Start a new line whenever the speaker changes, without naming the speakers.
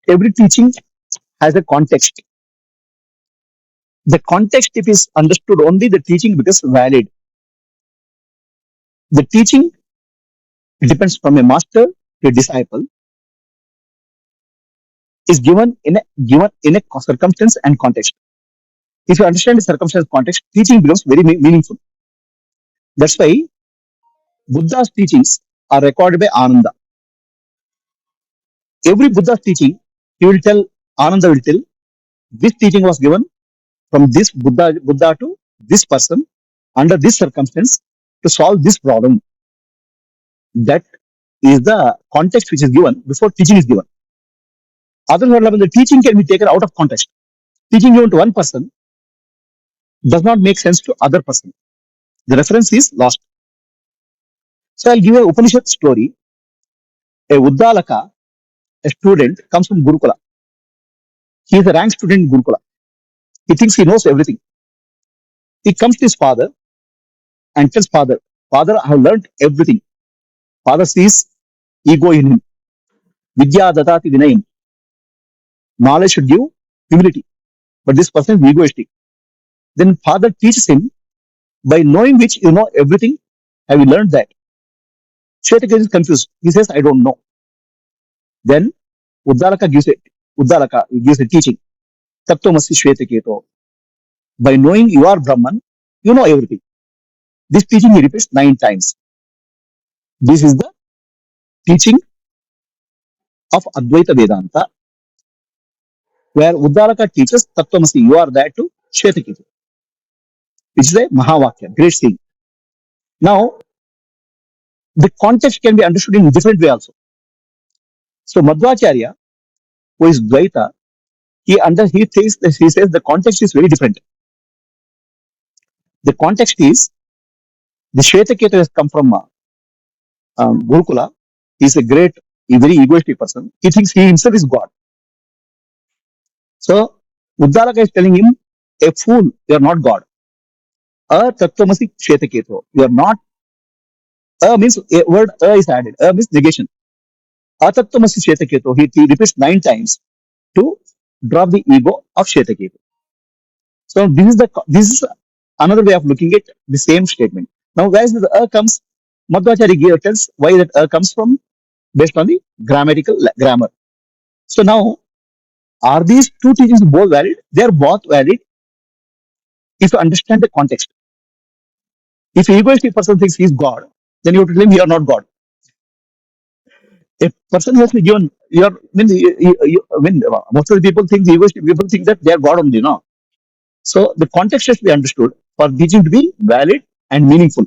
Every teaching has a context. The context, if is understood only, the teaching becomes valid. The teaching depends from a master to a disciple is given in a circumstance and context. If you understand the circumstance context, teaching becomes very meaningful. That's why Buddha's teachings are recorded by Ananda. Every Buddha's teaching, he will tell, Ananda will tell, this teaching was given from this Buddha to this person under this circumstance to solve this problem. That is the context which is given before teaching is given. Otherwise, the teaching can be taken out of context. Teaching given to one person does not make sense to other person. The reference is lost. So I'll give a Upanishad story. A Uddalaka, a student, comes from Gurukula. He is a rank student in Gurukula. He thinks he knows everything. He comes to his father and tells father, Father, I have learned everything. Father sees ego in him. Vidya datati vinayam. Knowledge should give humility. But this person is egoistic. Then father teaches him, by knowing which you know everything, have you learned that? Shvetaka is confused. He says, I don't know. Then Uddalaka gives a teaching. Tattvamasi Shvetaketo. By knowing you are Brahman, you know everything. This teaching he repeats 9 times. This is the teaching of Advaita Vedanta, where Uddalaka teaches Tattvamasi, you are that to Shvetaketu, which is a Mahavakya, great thing. Now, the context can be understood in a different way also. So Madhvacharya, who is Dvaita, he says the context is very different. The context is the Shvetaketu has come from Gurukula. He is a very egoistic person. He thinks he himself is God. So Uddalaka is telling him, a fool, you are not God. Tattvamasi Shvetaketu. You are not. Means a word is added. Means negation. Atattvamasi Shvetaketu. He repeats 9 times to drop the ego of Shvetaketu. So this is another way of looking at the same statement. Now, where the comes, Madhvacharya tells why that comes from based on the grammar. So now, are these two teachings both valid? They are both valid if you understand the context. If an egoistic person thinks he is God, then you have to tell him you are not God. A person has been given, you are, most of the people think, the egoistic people think that they are God only, no? So the context has to be understood for teaching to be valid and meaningful.